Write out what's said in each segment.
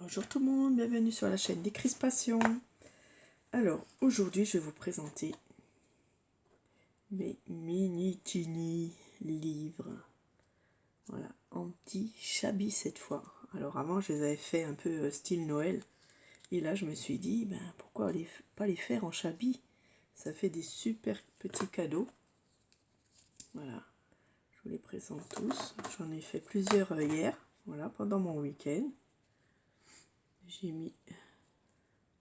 Bonjour tout le monde, bienvenue sur la chaîne des Crispations. Alors, aujourd'hui, je vais vous présenter mes mini-tini livres. Voilà, en petit chabis cette fois. Alors avant, je les avais fait un peu style Noël. Et là, je me suis dit, pourquoi pas les faire en chabis? Ça fait des super petits cadeaux. Voilà, je vous les présente tous. J'en ai fait plusieurs hier, voilà, pendant mon week-end. J'ai mis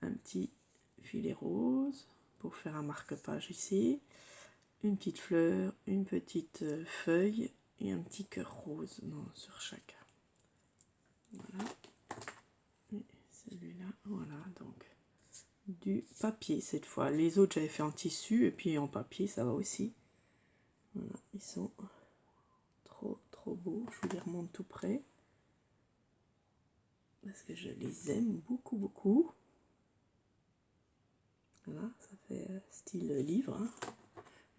un petit filet rose pour faire un marque-page ici, une petite fleur, une petite feuille et un petit cœur rose sur chacun. Voilà. Et celui-là, voilà, donc du papier cette fois. Les autres j'avais fait en tissu et puis en papier ça va aussi. Voilà, ils sont trop beaux. Je vous les remonte tout près parce que je les aime beaucoup. Voilà, ça fait style livre, hein.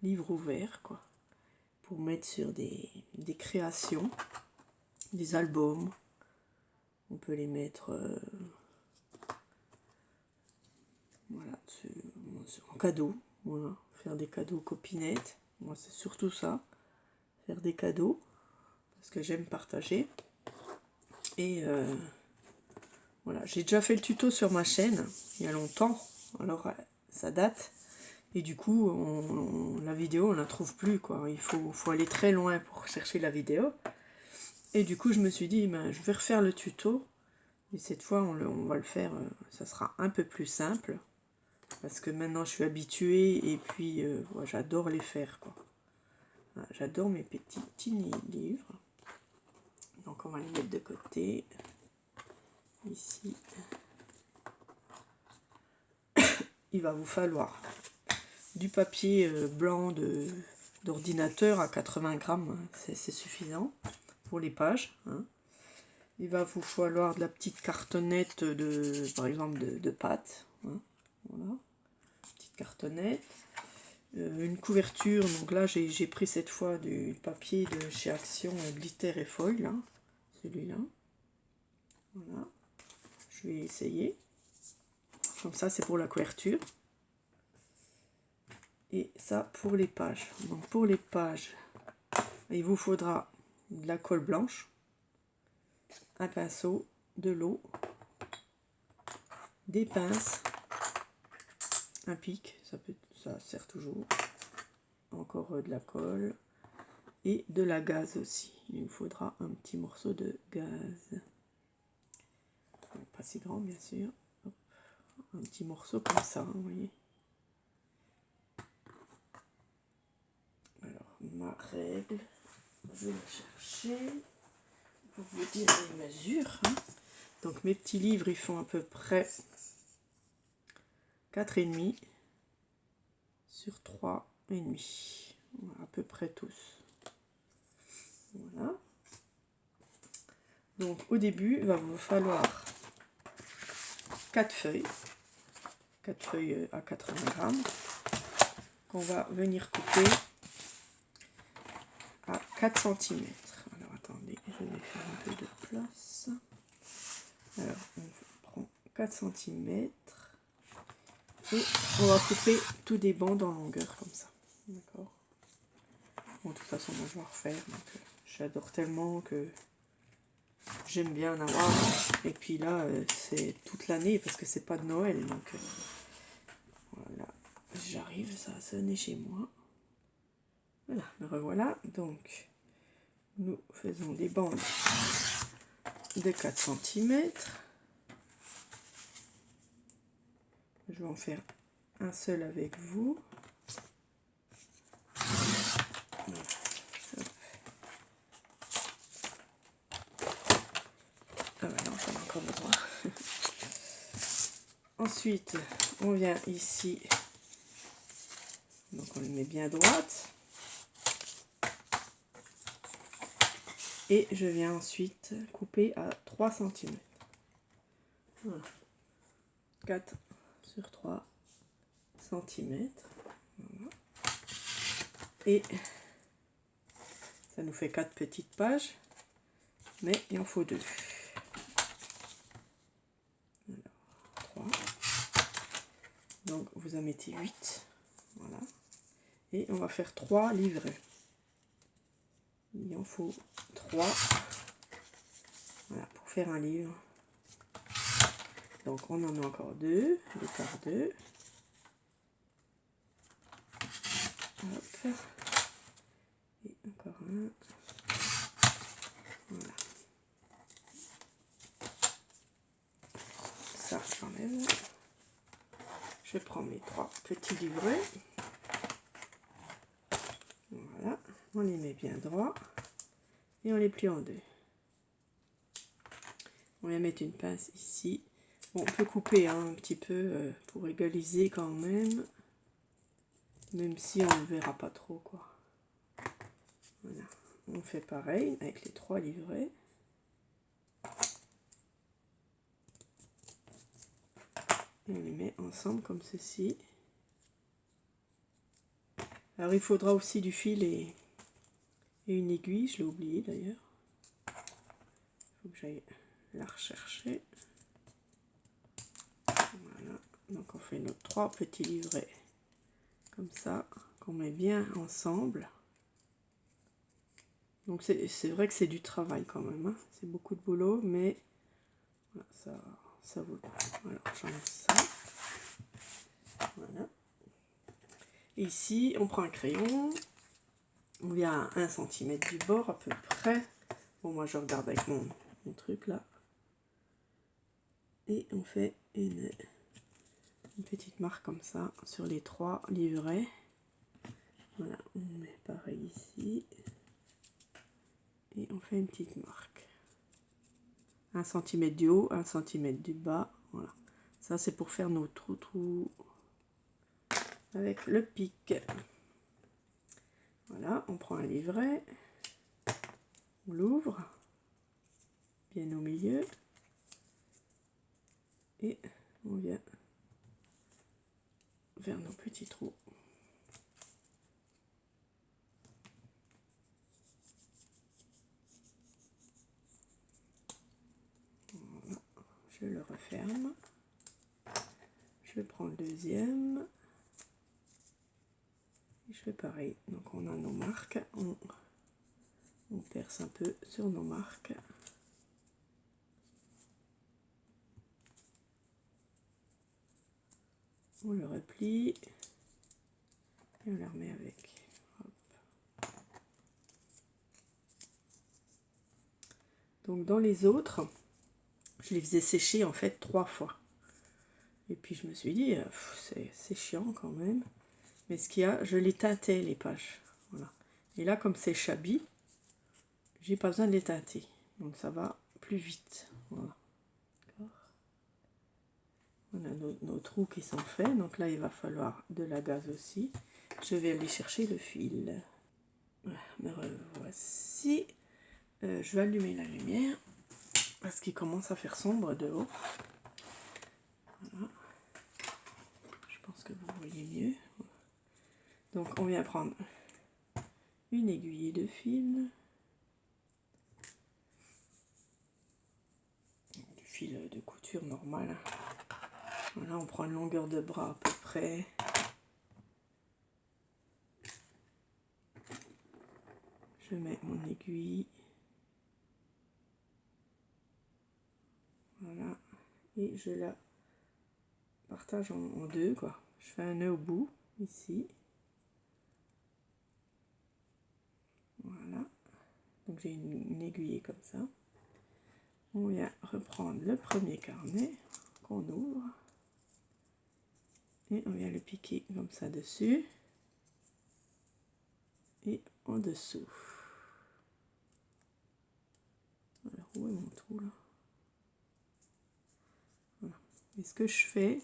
Livre ouvert quoi, pour mettre sur des créations, des albums. On peut les mettre voilà, en cadeau, voilà, faire des cadeaux aux copinettes. Moi c'est surtout ça, faire des cadeaux parce que j'aime partager. Et voilà, j'ai déjà fait le tuto sur ma chaîne il y a longtemps, alors ça date. Et du coup, la vidéo, on la trouve plus, quoi. Il faut aller très loin pour chercher la vidéo. Et du coup, je me suis dit, je vais refaire le tuto. Et cette fois, on va le faire, ça sera un peu plus simple. Parce que maintenant, je suis habituée et puis, ouais, j'adore les faire, quoi. Voilà, j'adore mes petits tiny livres. Donc, on va les mettre de côté. Ici. Il va vous falloir du papier blanc d'ordinateur à 80 grammes, c'est suffisant pour les pages, hein. Il va vous falloir de la petite cartonnette par exemple de pâte, hein. Voilà, petite cartonnette, une couverture. Donc là j'ai pris cette fois du papier de chez Action Glitter et Foil, hein, celui-là. Voilà, je vais essayer. Comme ça c'est pour la couverture. Et ça pour les pages. Donc pour les pages, il vous faudra de la colle blanche, un pinceau, de l'eau, des pinces, un pic, ça sert toujours, encore de la colle et de la gaze aussi. Il vous faudra un petit morceau de gaz, pas si grand bien sûr. Hop. Un petit morceau comme ça, hein, vous voyez. Alors ma règle, je vais la chercher pour vous dire les mesures, hein. Donc mes petits livres, ils font à peu près 4,5 sur 3,5. Voilà, à peu près tous. Voilà. Donc au début, il va vous falloir 4 feuilles à 80 grammes, qu'on va venir couper à 4 cm. Alors attendez, je vais faire un peu de place. Alors on prend 4 cm et on va couper tous des bandes en longueur comme ça. D'accord. Bon, de toute façon, moi je vais en refaire. J'adore tellement que j'aime bien en avoir. Et puis là, c'est toute l'année parce que c'est pas de Noël. Donc voilà, j'arrive, ça a sonné chez moi. Voilà, me revoilà. Donc, nous faisons des bandes de 4 cm. Je vais en faire un seul avec vous. Ah ouais, non, j'en ai encore besoin. Ensuite, on vient ici. Donc, on le met bien à droite. Et je viens ensuite couper à 3 cm. Voilà. 4 sur 3 cm. Voilà. Et ça nous fait 4 petites pages. Mais il en faut 2. Donc vous en mettez 8. Voilà. Et on va faire 3 livrets. Il en faut 3. Voilà, pour faire un livre. Donc on en a encore 2 par 2. Hop. Et encore un. Voilà. Ça, j'enlève. Je prends mes 3 petits livrets. Voilà. On les met bien droit. Et on les plie en 2. On va mettre une pince ici. Bon, on peut couper hein, un petit peu pour égaliser quand même. Même si on ne verra pas trop quoi. Voilà. On fait pareil avec les 3 livrets. Et on les met ensemble comme ceci. Alors il faudra aussi du fil et une aiguille, je l'ai oublié d'ailleurs. Il faut que j'aille la rechercher. Voilà, donc on fait nos 3 petits livrets comme ça, qu'on met bien ensemble. Donc c'est vrai que c'est du travail quand même, hein. C'est beaucoup de boulot, mais voilà, ça vaut le coup. Alors j'enlève ça. Voilà. Et ici, on prend un crayon, on vient à 1 cm du bord à peu près. Bon, moi je regarde avec mon truc là. Et on fait une petite marque comme ça sur les 3 livrets. Voilà, on met pareil ici. Et on fait une petite marque. 1 cm du haut, 1 cm du bas. Voilà. Ça c'est pour faire nos trous avec le pic. Voilà, on prend un livret. On l'ouvre bien au milieu. Et on vient vers nos petits trous. Voilà. Je le referme. Je prends le deuxième. Et je fais pareil. Donc on a nos marques. On perce un peu sur nos marques. On le replie. Et on le remet avec. Hop. Donc dans les autres, je les faisais sécher en fait 3 fois. Et puis je me suis dit, c'est chiant quand même. Mais ce qu'il y a, je les teintais les pages. Voilà. Et là, comme c'est Chabi, j'ai pas besoin de les teinter. Donc ça va plus vite. Voilà. On a nos trous qui sont faits. Donc là, il va falloir de la gaze aussi. Je vais aller chercher le fil. Voilà, me revoici. Je vais allumer la lumière parce qu'il commence à faire sombre dehors. Voilà. Je pense que vous voyez mieux. Donc on vient prendre une aiguille de fil. Du fil de couture normal. Voilà, on prend une longueur de bras à peu près. Je mets mon aiguille. Voilà. Et je la partage en 2, quoi. Je fais un nœud au bout, ici. Voilà. Donc j'ai une aiguille comme ça. On vient reprendre le premier carnet qu'on ouvre. Et on vient le piquer comme ça dessus. Et en dessous. Alors où est mon trou là? Voilà. Et ce que je fais,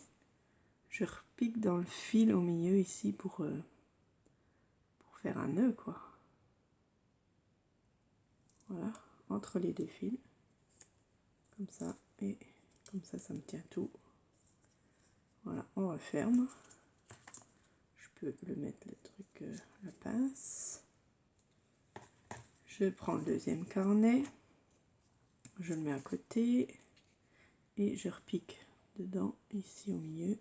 je repique dans le fil au milieu ici pour faire un nœud quoi. Voilà, entre les 2 fils. Comme ça, et comme ça, ça me tient tout. Voilà, on referme. Je peux le mettre le truc, la pince. Je prends le deuxième carnet. Je le mets à côté. Et je repique dedans, ici au milieu.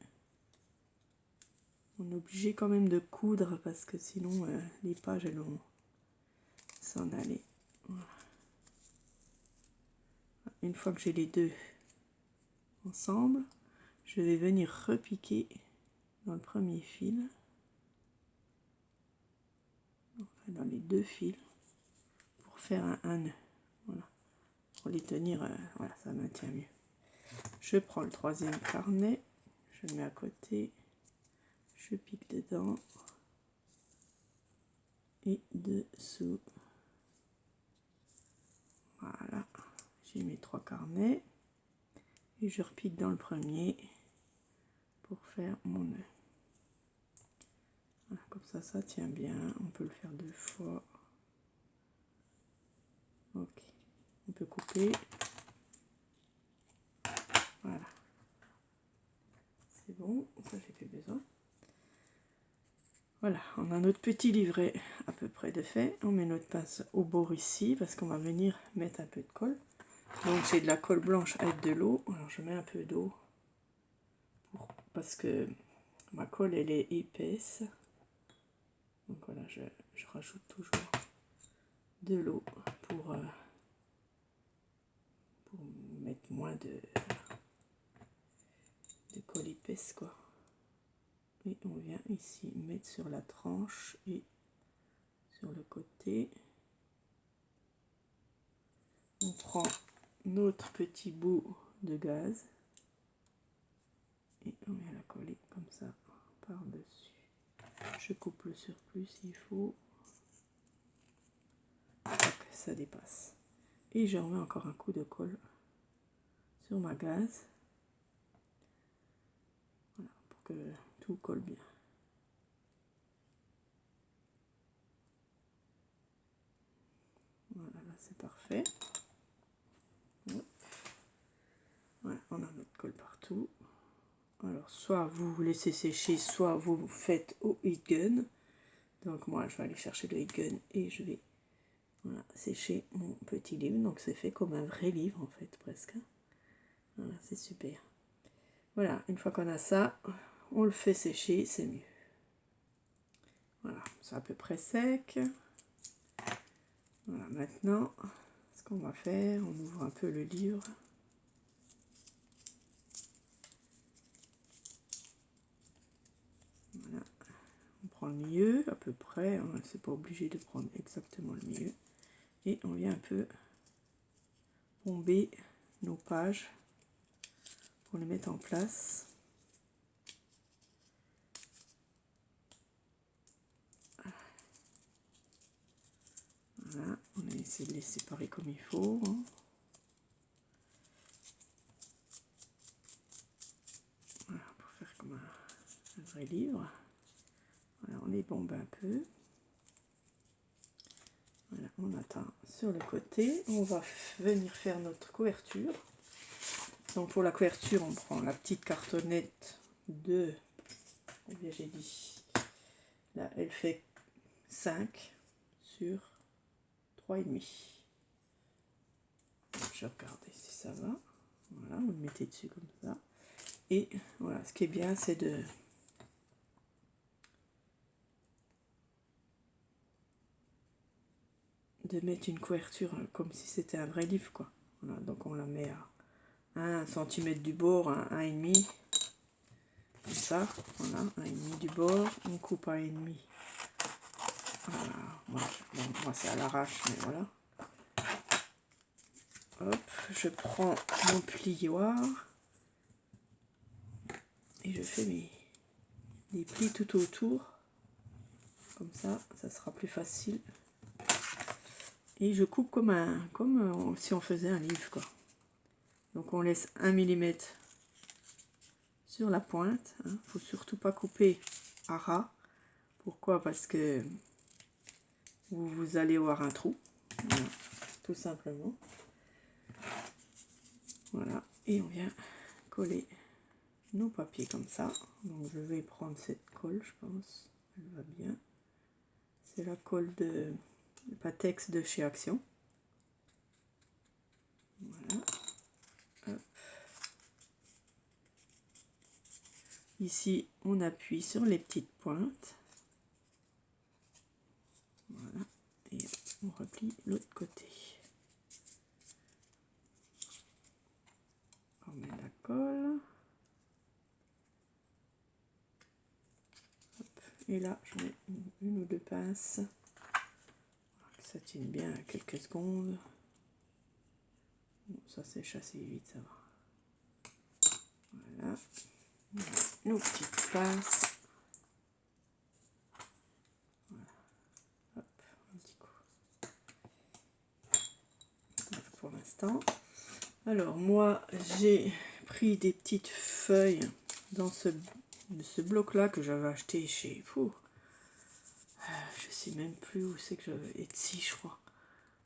On est obligé quand même de coudre parce que sinon les pages elles vont s'en aller. Voilà. Une fois que j'ai les deux ensemble, je vais venir repiquer dans le premier fil, enfin dans les deux fils, pour faire un nœud. Voilà. Pour les tenir, voilà, ça maintient mieux. Je prends le troisième carnet, je le mets à côté, je pique dedans et dessous. Voilà, j'ai mes 3 carnets et je repique dans le premier pour faire mon nœud. Voilà, comme ça tient bien, on peut le faire 2 fois. Ok, on peut couper. Voilà, c'est bon, ça j'ai plus besoin. Voilà, on a notre petit livret à peu près de fait. On met notre pince au bord ici parce qu'on va venir mettre un peu de colle. Donc j'ai de la colle blanche avec de l'eau. Alors je mets un peu d'eau parce que ma colle elle est épaisse. Donc voilà, je rajoute toujours de l'eau pour mettre moins de colle épaisse quoi. Et on vient ici mettre sur la tranche et sur le côté. On prend notre petit bout de gaz et on vient la coller comme ça par dessus. Je coupe le surplus s'il faut pour que ça dépasse et je remets encore un coup de colle sur ma gaze, voilà, pour que tout colle bien. Voilà, là c'est parfait. Voilà, on a notre colle partout. Alors soit vous laissez sécher, soit vous faites au heat gun. Donc moi je vais aller chercher le heat gun et je vais, voilà, sécher mon petit livre. Donc c'est fait comme un vrai livre en fait presque. Voilà, c'est super. Voilà, une fois qu'on a ça, on le fait sécher, c'est mieux. Voilà, c'est à peu près sec. Voilà, maintenant, ce qu'on va faire, on ouvre un peu le livre. Voilà, on prend le milieu à peu près, hein, c'est pas obligé de prendre exactement le milieu. Et on vient un peu bomber nos pages pour les mettre en place. Voilà, on a essayé de les séparer comme il faut. Hein. Voilà, pour faire comme un vrai livre. Voilà, on les bombe un peu. Voilà, on attend sur le côté. On va venir faire notre couverture. Donc pour la couverture, on prend la petite cartonnette de, eh bien j'ai dit, là elle fait 5 sur 3,5. Je vais regarder si ça va. Voilà, vous le mettez dessus comme ça. Et voilà, ce qui est bien, c'est de mettre une couverture comme si c'était un vrai livre, quoi. Voilà, donc on la met à 1 cm du bord, à 1,5. Comme ça, voilà, 1,5 du bord. On coupe à 1,5. Voilà, moi c'est à l'arrache, mais voilà. Hop, je prends mon plioir et je fais des plis tout autour. Comme ça sera plus facile. Et je coupe comme si on faisait un livre, quoi. Donc on laisse 1 mm sur la pointe. Hein. Faut surtout pas couper à ras. Pourquoi? Parce que vous allez avoir un trou. Voilà, tout simplement. Voilà, et on vient coller nos papiers comme ça. Donc je vais prendre cette colle, je pense. Elle va bien. C'est la colle de Patex de chez Action. Voilà. Hop. Ici, on appuie sur les petites pointes. Voilà. Et on replie l'autre côté. On met la colle. Hop. Et là, je mets une ou deux pinces. Que ça tienne bien quelques secondes. Bon, ça sèche assez vite, ça va. Voilà. Nos petites pinces. Voilà. Hop, un petit coup. Voilà pour l'instant. Alors moi, j'ai pris des petites feuilles dans ce bloc-là que j'avais acheté chez... je sais même plus où c'est que j'avais... Etsy, je crois.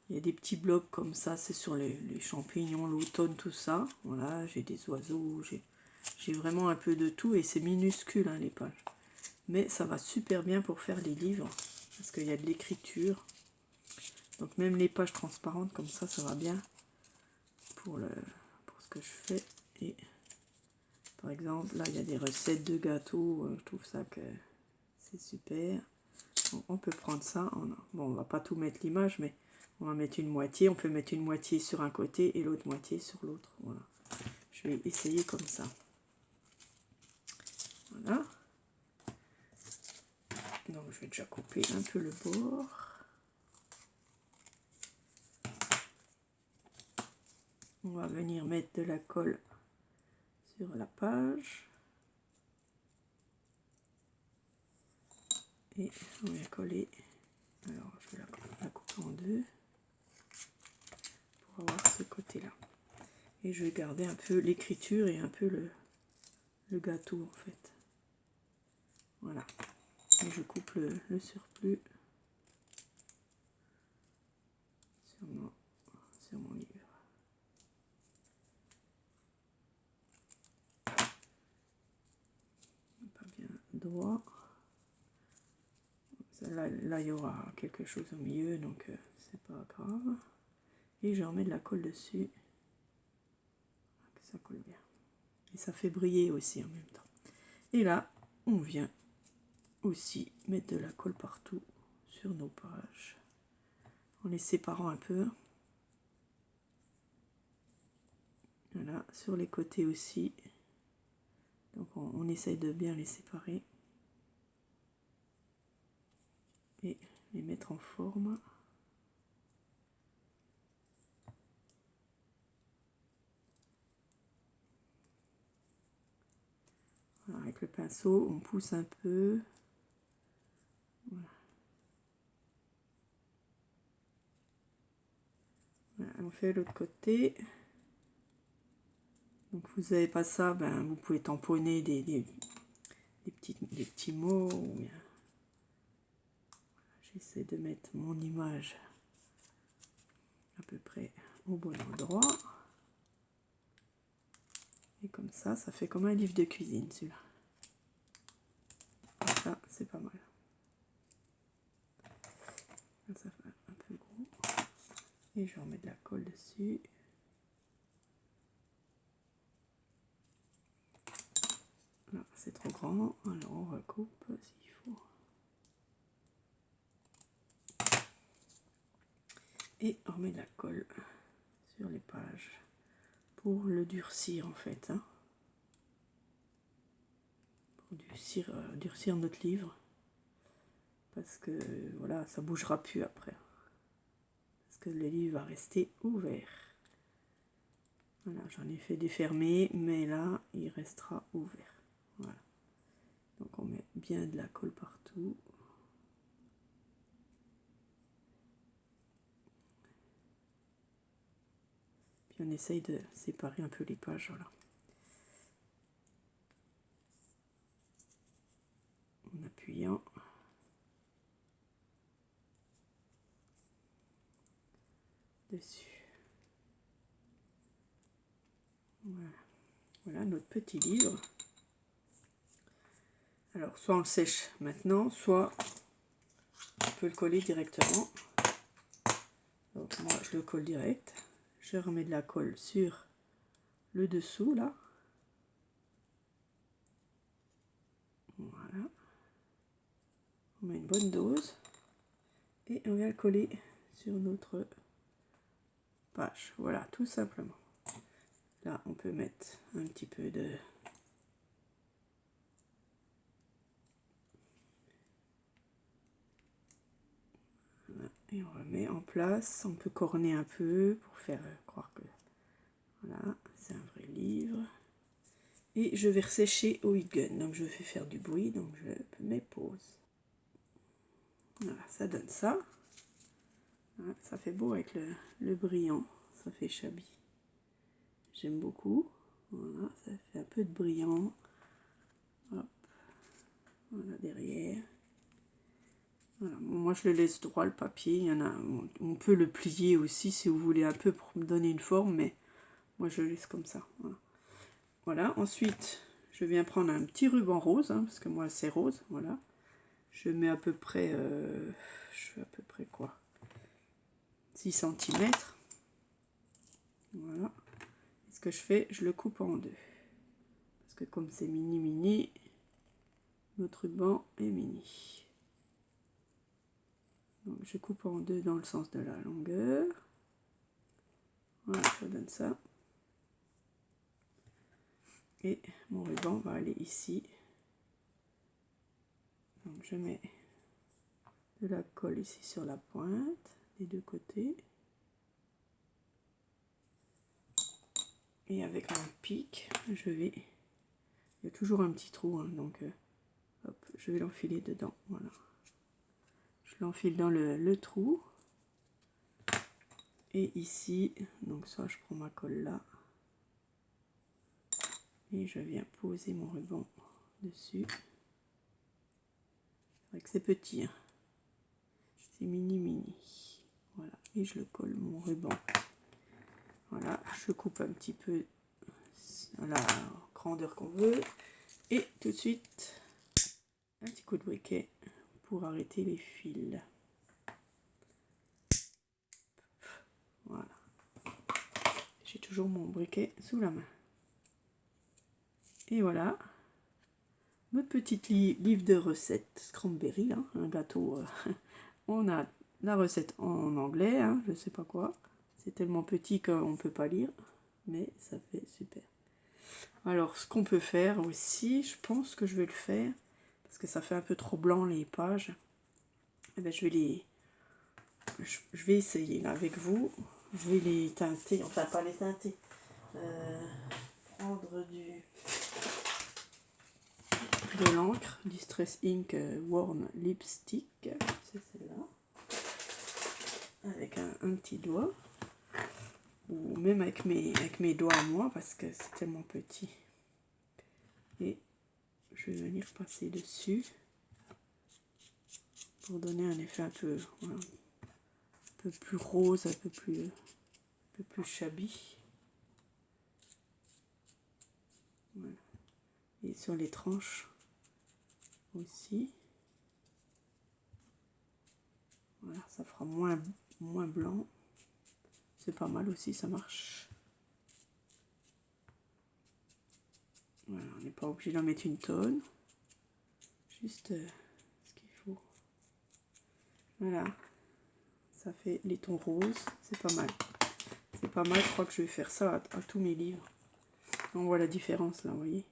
Il y a des petits blocs comme ça, c'est sur les champignons, l'automne, tout ça. Voilà, j'ai des oiseaux, j'ai vraiment un peu de tout et c'est minuscule hein, les pages. Mais ça va super bien pour faire les livres parce qu'il y a de l'écriture. Donc même les pages transparentes comme ça va bien pour ce que je fais. Et par exemple, là il y a des recettes de gâteaux, je trouve ça que c'est super. Bon, on peut prendre ça, bon on va pas tout mettre l'image, mais on va mettre une moitié, on peut mettre une moitié sur un côté et l'autre moitié sur l'autre. Voilà. Je vais essayer comme ça. Voilà. Donc je vais déjà couper un peu le bord. On va venir mettre de la colle sur la page. Et on va coller. Alors je vais la couper en deux pour avoir ce côté-là. Et je vais garder un peu l'écriture et un peu le gâteau en fait. Voilà. Et je coupe le surplus sur mon livre. Pas bien droit. Là, il y aura quelque chose au milieu, donc c'est pas grave. Et je remets de la colle dessus. Que ça colle bien. Et ça fait briller aussi en même temps. Et là, on vient aussi mettre de la colle partout sur nos pages. En les séparant un peu. Voilà, sur les côtés aussi. Donc on essaye de bien les séparer. Et les mettre en forme. Voilà, avec le pinceau, on pousse un peu. Voilà. Voilà, on fait l'autre côté. Donc vous n'avez pas ça, ben, vous pouvez tamponner des petits mots. J'essaie de mettre mon image à peu près au bon endroit. Et comme ça fait comme un livre de cuisine celui-là. Ça, c'est pas mal. Ça fait un peu gros. Et je remets de la colle dessus. Là, c'est trop grand. Alors on recoupe s'il faut. Et on remet de la colle sur les pages pour le durcir en fait. Hein. Pour durcir notre livre. Parce que voilà, ça bougera plus après. Parce que le livre va rester ouvert. Voilà, j'en ai fait défermer, mais là, il restera ouvert. Voilà. Donc on met bien de la colle partout. Puis on essaye de séparer un peu les pages, voilà. En appuyant. Dessus. Voilà. Voilà notre petit livre. Alors, soit on le sèche maintenant, soit on peut le coller directement. Donc moi, je le colle direct. Je remets de la colle sur le dessous, là. Voilà. On met une bonne dose. Et on vient le coller sur notre page. Voilà, tout simplement. Là, on peut mettre un petit peu de... Voilà. Et on remet en place. On peut corner un peu pour faire croire que... Voilà, c'est un vrai livre. Et je vais ressécher au heat gun. Donc, je vais faire du bruit. Donc, je mets pause. Voilà, ça donne ça. Voilà, ça fait beau avec le brillant. Ça fait shabby. J'aime beaucoup. Voilà, ça fait un peu de brillant. Hop. Voilà, derrière. Voilà, moi je le laisse droit le papier. Il y en a, on peut le plier aussi si vous voulez un peu pour me donner une forme, mais moi je le laisse comme ça. Voilà, voilà. Ensuite je viens prendre un petit ruban rose, hein, parce que moi c'est rose. Voilà, je mets à peu près, je fais à peu près quoi, 6 cm. Voilà. Et ce que je fais, je le coupe en deux. Parce que comme c'est mini, notre ruban est mini. Donc je coupe en deux dans le sens de la longueur. Voilà, ça donne ça. Et mon ruban va aller ici. Donc je mets de la colle ici sur la pointe, des deux côtés. Et avec mon pic, je vais... Il y a toujours un petit trou, hein, donc hop, je vais l'enfiler dedans. Voilà. Je l'enfile dans le trou. Et ici, donc ça je prends ma colle là. Et je viens poser mon ruban dessus. C'est vrai que c'est petit, hein. C'est mini. Voilà, et je le colle mon ruban. Voilà, je coupe un petit peu à la grandeur qu'on veut. Et tout de suite, un petit coup de briquet pour arrêter les fils. Voilà. J'ai toujours mon briquet sous la main. Et voilà, notre petite livre de recettes Cranberry, hein, un gâteau. On a la recette en anglais, hein, je sais pas quoi. C'est tellement petit qu'on ne peut pas lire, mais ça fait super. Alors, ce qu'on peut faire aussi, je pense que je vais le faire, parce que ça fait un peu trop blanc les pages. Et ben, je vais essayer là, avec vous. Je vais les teinter, enfin pas les teinter. Prendre de l'encre, Distress Ink Warm Lipstick, c'est celle-là. Avec un petit doigt. Ou même avec mes doigts à moi, parce que c'est tellement petit. Et je vais venir passer dessus pour donner un effet un peu, voilà, un peu plus rose, un peu plus shabby. Voilà. Et sur les tranches aussi. Voilà, ça fera moins blanc. C'est pas mal aussi, ça marche. Voilà, on n'est pas obligé d'en mettre une tonne. Juste ce qu'il faut. Voilà. Ça fait les tons roses. C'est pas mal. C'est pas mal, je crois que je vais faire ça à tous mes livres. On voit la différence là, vous voyez.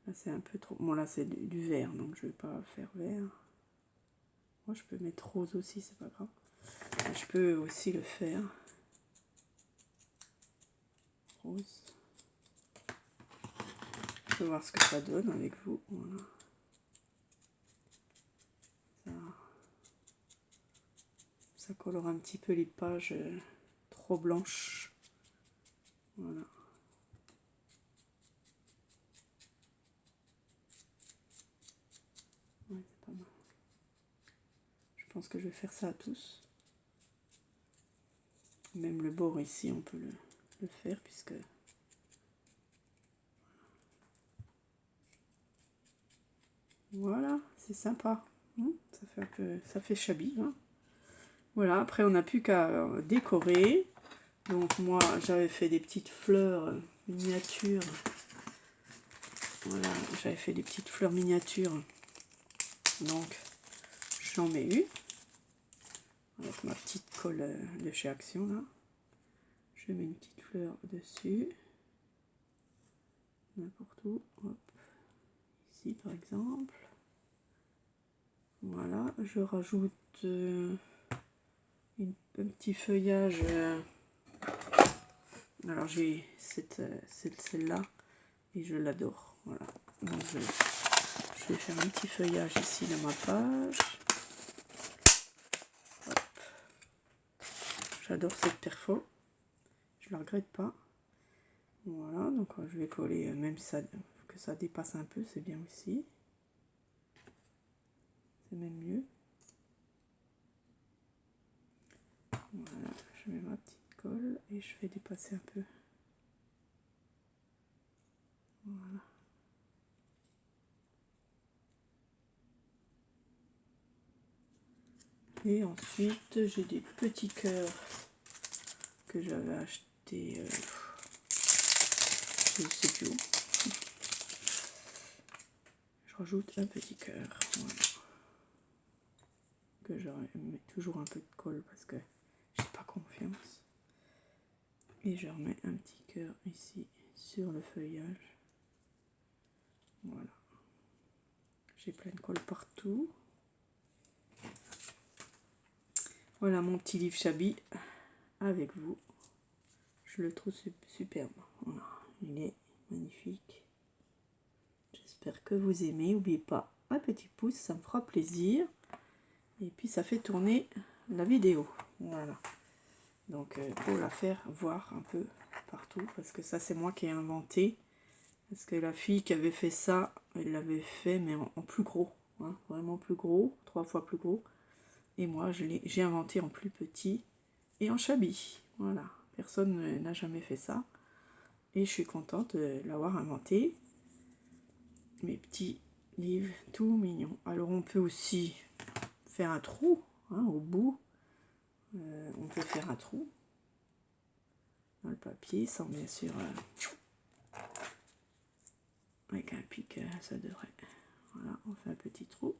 Là c'est un peu trop... Bon là c'est du vert, donc je vais pas faire vert. Moi je peux mettre rose aussi, c'est pas grave. Je peux aussi le faire rose. Je vais voir ce que ça donne avec vous. Voilà. Ça colore un petit peu les pages trop blanches. Voilà. Ouais, c'est pas mal. Je pense que je vais faire ça à tous. Même le bord ici, on peut le faire puisque... Voilà, c'est sympa. Ça fait un peu, ça fait shabby. Hein. Voilà, après on n'a plus qu'à décorer. Donc moi j'avais fait des petites fleurs miniatures Voilà, j'avais fait des petites fleurs miniatures. Donc, j'en mets une. Avec ma petite colle de chez Action, là. Je mets une petite fleur dessus. N'importe où. Hop. Ici, par exemple. Voilà, je rajoute un petit feuillage. Alors j'ai celle-là et je l'adore. Voilà. Donc je vais faire un petit feuillage ici de ma page. Hop. J'adore cette perfo. Je la regrette pas. Voilà, donc je vais coller, même ça, que ça dépasse un peu, c'est bien aussi. C'est même mieux. Voilà, je mets ma petite colle et je fais dépasser un peu. Voilà. Et ensuite, j'ai des petits cœurs que j'avais acheté, je ne sais plus où. Je rajoute un petit cœur, voilà. Que je mets toujours un peu de colle parce que j'ai pas confiance. Et je remets un petit cœur ici sur le feuillage. Voilà. J'ai plein de colle partout. Voilà mon petit livre Chabi avec vous. Je le trouve superbe. Voilà. Il est magnifique. J'espère que vous aimez. N'oubliez pas un petit pouce, ça me fera plaisir. Et puis ça fait tourner la vidéo. Voilà. Donc pour la faire voir un peu partout. Parce que ça c'est moi qui ai inventé. Parce que la fille qui avait fait ça, elle l'avait fait mais en plus gros. Hein, vraiment plus gros. 3 fois plus gros. Et moi j'ai inventé en plus petit. Et en Chabi. Voilà. Personne n'a jamais fait ça. Et je suis contente de l'avoir inventé. Mes petits livres tout mignons. Alors on peut aussi faire un trou hein, au bout. On peut faire un trou dans le papier sans bien sûr avec un pic, ça devrait. Voilà, on fait un petit trou.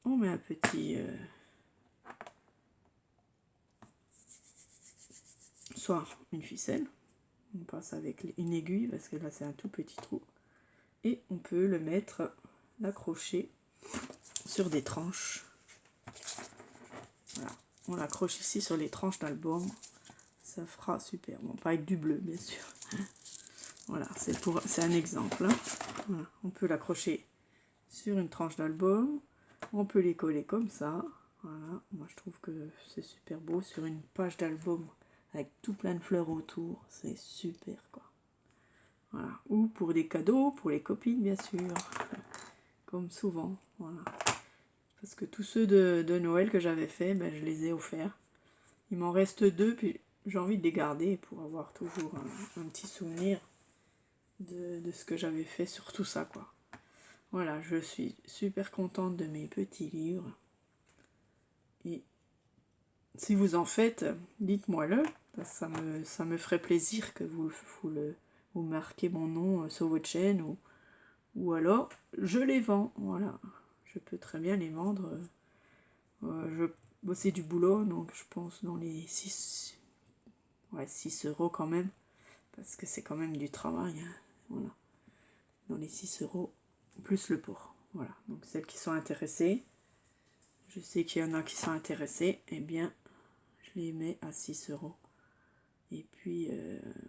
On met un petit soit une ficelle. On passe avec une aiguille parce que là c'est un tout petit trou. Et on peut le mettre, l'accrocher sur des tranches. Voilà. On l'accroche ici sur les tranches d'album. Ça fera super. Bon, pas avec du bleu, bien sûr. Voilà, c'est un exemple. Hein. Voilà. On peut l'accrocher sur une tranche d'album. On peut les coller comme ça. Voilà. Moi, je trouve que c'est super beau sur une page d'album avec tout plein de fleurs autour. C'est super, quoi. Voilà. Ou pour des cadeaux, pour les copines, bien sûr. Comme souvent. Voilà. Parce que tous ceux de Noël que j'avais fait, ben, je les ai offerts. Il m'en reste 2, puis j'ai envie de les garder pour avoir toujours un petit souvenir de ce que j'avais fait sur tout ça, quoi. Voilà, je suis super contente de mes petits livres. Et si vous en faites, dites-moi-le. Ça me ferait plaisir que vous marquez mon nom sur votre chaîne ou alors je les vends. Voilà, je peux très bien les vendre. Je bossais du boulot, donc je pense dans les 6 euros quand même, parce que c'est quand même du travail. Hein. Voilà, dans les 6 euros plus le port. Voilà, donc celles qui sont intéressées, je sais qu'il y en a qui sont intéressés, eh bien je les mets à 6 euros. Et puis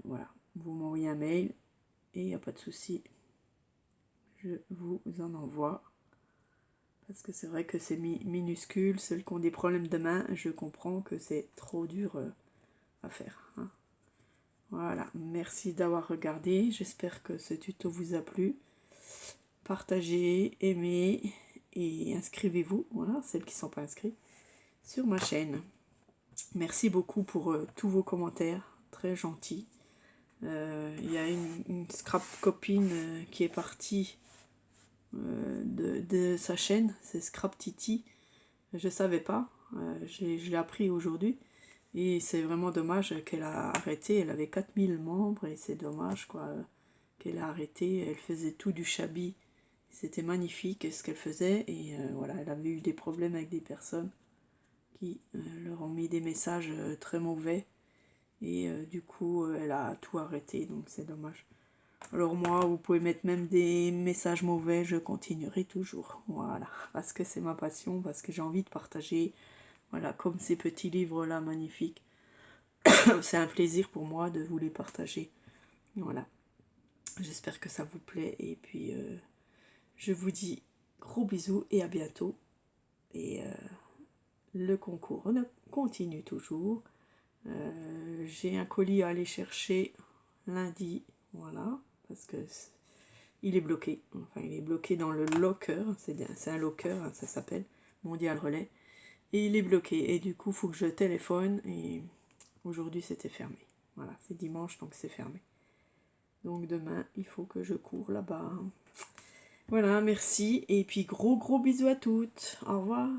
voilà, vous m'envoyez un mail et il n'y a pas de souci, je vous en envoie. Parce que c'est vrai que c'est minuscule, ceux qui ont des problèmes de main, je comprends que c'est trop dur à faire. Hein. Voilà, merci d'avoir regardé, j'espère que ce tuto vous a plu. Partagez, aimez et inscrivez-vous, voilà, celles qui ne sont pas inscrites, sur ma chaîne. Merci beaucoup pour tous vos commentaires, très gentils. Il y a une scrap copine qui est partie de sa chaîne, c'est Scrap Titi. Je savais pas, je l'ai appris aujourd'hui. Et c'est vraiment dommage qu'elle a arrêté, elle avait 4000 membres et c'est dommage quoi. qu'elle a arrêté. Elle faisait tout du Chabi. C'était magnifique ce qu'elle faisait. Et voilà, elle avait eu des problèmes avec des personnes qui leur ont mis des messages très mauvais. Et du coup, elle a tout arrêté. Donc c'est dommage. Alors moi, vous pouvez mettre même des messages mauvais, je continuerai toujours. Voilà, parce que c'est ma passion, parce que j'ai envie de partager. Voilà, comme ces petits livres-là magnifiques. C'est un plaisir pour moi de vous les partager. Voilà, j'espère que ça vous plaît. Et puis, je vous dis gros bisous et à bientôt. Et le concours continue toujours. J'ai un colis à aller chercher lundi. Voilà, parce que il est bloqué. Enfin, il est bloqué dans le locker. C'est un locker, hein, ça s'appelle Mondial Relais. Et il est bloqué. Et du coup, il faut que je téléphone. Et aujourd'hui, c'était fermé. Voilà, c'est dimanche, donc c'est fermé. Donc demain, il faut que je cours là-bas. Voilà, merci. Et puis gros bisous à toutes. Au revoir.